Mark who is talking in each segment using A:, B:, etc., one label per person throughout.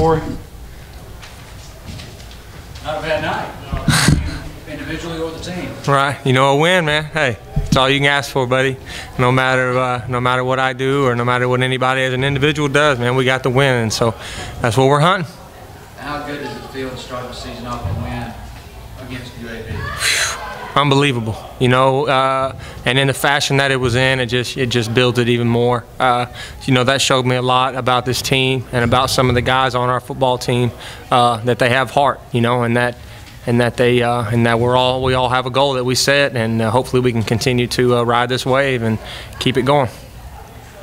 A: Corey?
B: Not a bad night, individually or the team.
C: Right, you know, a win, man. Hey, it's all you can ask for, buddy. No matter what I do or no matter what anybody as an individual does, man, we got the win, and so that's what we're hunting.
B: How good does it feel to start the season off and win against UAB?
C: Unbelievable, you know, and in the fashion that it was in, it just built it even more. You know, that showed me a lot about this team and about some of the guys on our football team, that they have heart, you know, and that we all have a goal that we set, and hopefully we can continue to ride this wave and keep it going.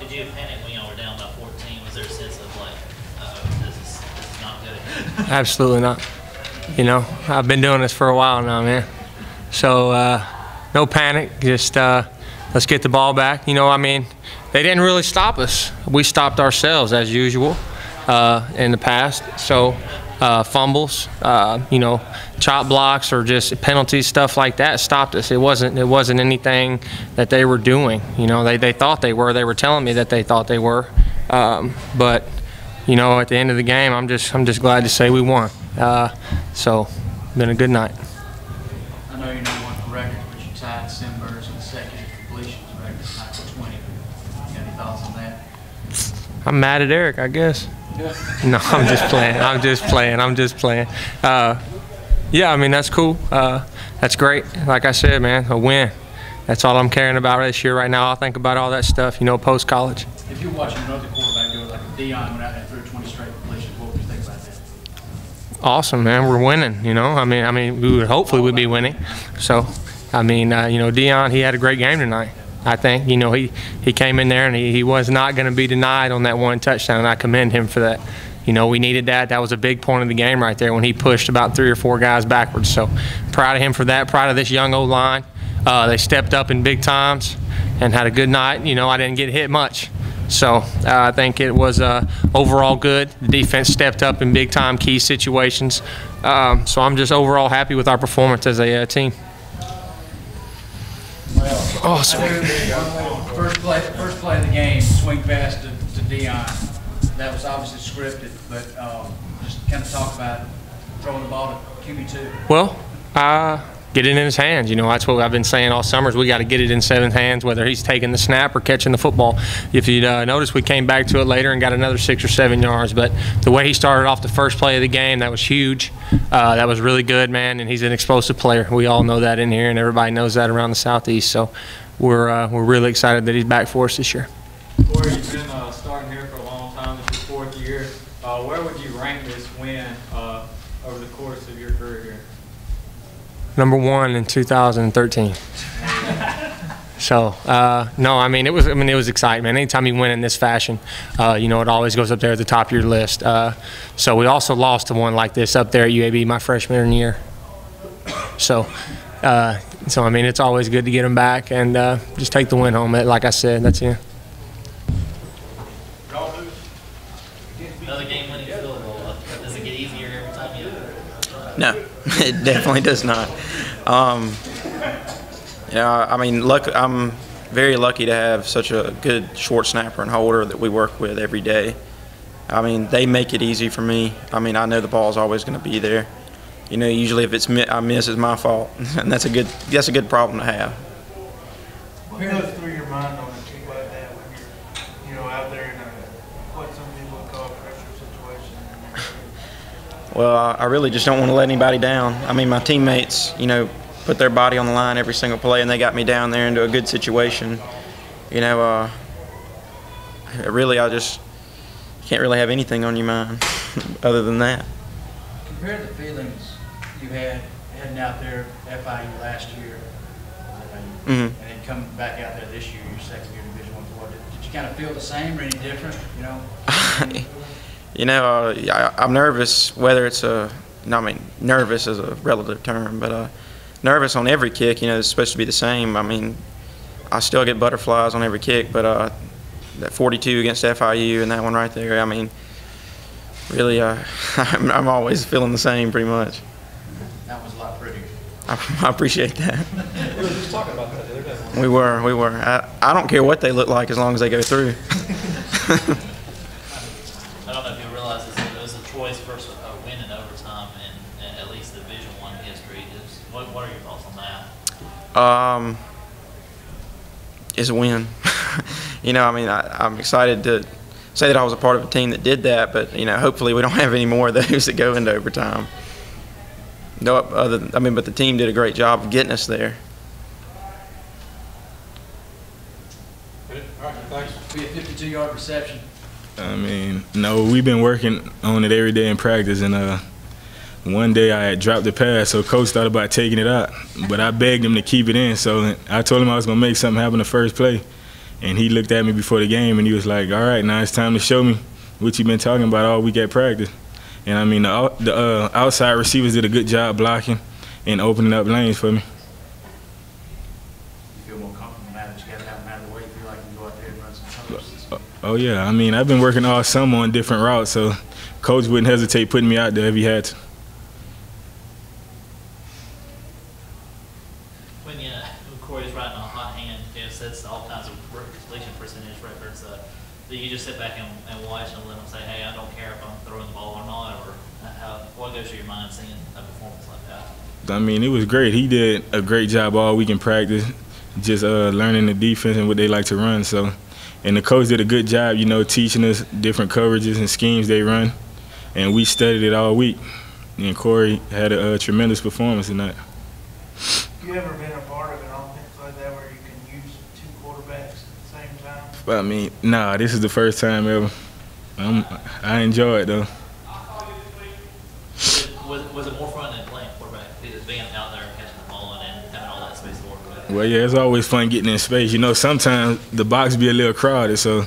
D: Did you panic when y'all were down by 14? Was there a sense of like, uh-oh, this is not good?
C: Absolutely not. You know, I've been doing this for a while now, man. So no panic, just let's get the ball back. You know, I mean, they didn't really stop us. We stopped ourselves as usual in the past. So fumbles, you know, chop blocks or just penalties, stuff like that stopped us. It wasn't anything that they were doing. You know, they thought they were. They were telling me that they thought they were. But you know, at the end of the game, I'm just glad to say we won. So been a good night.
B: I know you're not one for records, but you tied Simber's consecutive completions record tonight for 20. You got any thoughts on that?
C: I'm mad at Eric, I guess.
B: Yeah.
C: No, I'm just playing. I'm just playing. Yeah, I mean, that's cool. That's great. Like I said, man, a win. That's all I'm caring about this year right now. I'll think about all that stuff, you know, post-college.
B: If you're watching another quarterback do it like Dion went out there and threw 20 straight completions, what would you think about that?
C: Awesome, man. We're winning, you know. I mean, we would hopefully we'd be winning. So, I mean, you know, Dion, he had a great game tonight. I think, you know, he came in there and he was not going to be denied on that one touchdown, and I commend him for that. You know, we needed that. That was a big point of the game right there when he pushed about 3 or 4 guys backwards. So, proud of him for that. Proud of this young O-line. They stepped up in big times and had a good night. You know, I didn't get hit much. So I think it was overall good. The defense stepped up in big-time key situations. So I'm just overall happy with our performance as a team. Awesome.
B: First play of the game, swing pass to Dion. That was obviously scripted, but just kind of talk about throwing the ball to QB2.
C: Well, get it in his hands. You know, that's what I've been saying all summers. We got to get it in 7 hands, whether he's taking the snap or catching the football. If you notice, we came back to it later and got another 6 or 7 yards. But the way he started off the first play of the game, that was huge. That was really good, man. And he's an explosive player. We all know that in here, and everybody knows that around the Southeast. So we're really excited that he's back for us this year.
A: Corey, you've been starting here for a long time. This is your 4th year. Where would you rank this win over the course of your career here?
C: Number 1 in 2013. So no, I mean it was exciting, man. Anytime you win in this fashion, you know, it always goes up there at the top of your list. So we also lost to one like this up there at UAB my freshman year. So I mean, it's always good to get them back and just take the win home. Like I said, that's it.
D: Another game-winning field goal. Does it get easier every time you?
E: No, it definitely does not. Yeah, I mean, I'm very lucky to have such a good short snapper and holder that we work with every day. I mean, they make it easy for me. I mean, I know the ball's always going to be there. You know, usually if I miss, it's my fault, and that's a good problem to have.
F: What goes through your mind on a kick like that when you're, out there in what some people would call a pressure situation?
E: Well, I really just don't want to let anybody down. I mean, my teammates, you know, put their body on the line every single play, and they got me down there into a good situation. You know, really, I just can't really have anything on your mind other than that.
B: Compare the feelings you had heading out there at FIU last year, and then coming back out there this year, your second year Division I football. Did you kind of feel the same or any different? You know.
E: You know, I'm nervous. Whether it's nervous is a relative term, but nervous on every kick. You know, it's supposed to be the same. I mean, I still get butterflies on every kick, but that 42 against FIU and that one right there. I mean, really, I'm always feeling the same pretty much.
B: That was a lot prettier.
E: I appreciate that.
A: We were just talking about that the other day.
E: We were. I don't care what they look like as long as they go through.
D: I don't know if you realize this, it was a choice a win in overtime in at least Division I history. What are your thoughts on that?
E: It's a win. You know, I mean, I'm excited to say that I was a part of a team that did that, but, you know, hopefully we don't have any more of those that go into overtime. No, but the team did a great job of getting us there.
A: All right, thanks.
B: Be a 52-yard reception.
G: I mean, no, we've been working on it every day in practice, and one day I had dropped the pass, so coach thought about taking it out, but I begged him to keep it in, so I told him I was going to make something happen the first play, and he looked at me before the game, and he was like, all right, now it's time to show me what you've been talking about all week at practice. And, I mean, the outside receivers did a good job blocking and opening up lanes for me.
B: You feel more comfortable now that you got it out of the way? You feel like you can go out there and run some posts?
G: Oh, yeah. I mean, I've been working all summer on different routes, so coach wouldn't hesitate putting me out there if he had to.
D: When Corey's riding on a hot hand, sets all kinds of completion percentage records. Do you just sit back and watch and let him say, hey, I don't care if I'm throwing the ball or not, or what goes through your mind seeing a performance like that?
G: I mean, it was great. He did a great job all week in practice, just learning the defense and what they like to run. So, and the coach did a good job, you know, teaching us different coverages and schemes they run, and we studied it all week. And Corey had a tremendous performance tonight.
F: You ever been a part of an offense like that where you can use two quarterbacks at the same time?
G: But I mean, nah, this is the first time ever. I enjoy it though.
D: Was it more fun than playing quarterback? Being out there and catching the ball and having all that space to work with?
G: Well, yeah, it's always fun getting in space. You know, sometimes the box be a little crowded, so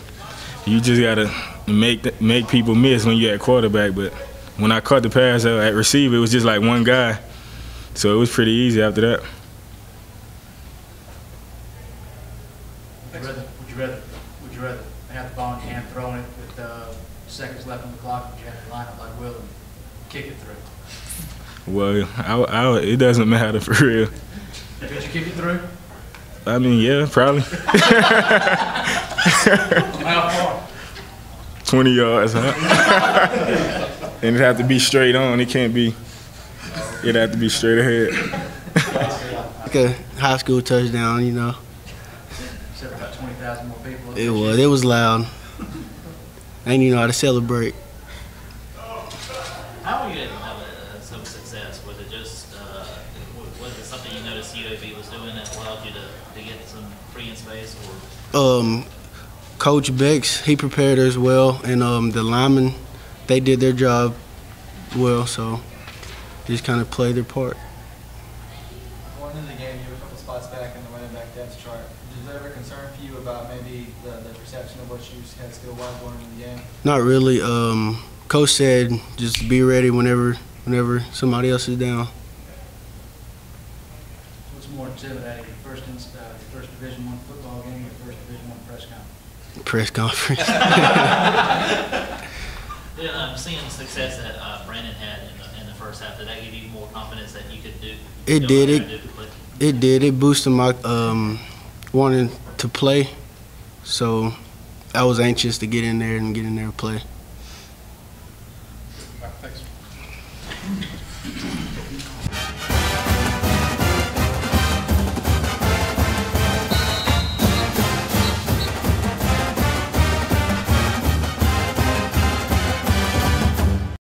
G: you just gotta make people miss when you're at quarterback. But when I caught the pass at receiver, it was just like one guy, so it was pretty easy after that.
B: Would you rather have the ball in your hand, throwing it with seconds left on the clock, but you have to line up like Will and kick it through?
G: Well, it doesn't matter for real.
B: Could you kick it through?
G: I mean, yeah, probably.
B: How far?
G: 20 yards, huh? And it have to be straight on. It have to be straight ahead.
H: Like a high school touchdown, you know.
B: Except about 20,000 more people.
H: It was loud. I didn't even know how to celebrate.
D: How were you able to have some success? Was it just was it something you noticed UAB was doing that allowed you to get some free in space, or?
H: Coach Bex, he prepared us well, and the linemen, they did their job well, so just kind of played their part.
I: Going into the game, you were a couple spots back in the running back depth chart. Is there ever concern for you about maybe the perception of what you had skill-wise going into the game?
H: Not really. Coach said just be ready whenever somebody else is down.
B: What's more intimidating, your first Division I football game, your first Division I press conference?
H: Press conference.
D: Yeah, seeing the success that Brandon had in the first half, did that give you more confidence that you could do?
H: It did. It did. It boosted my wanting to play. So I was anxious to get in there and play.
B: Thanks.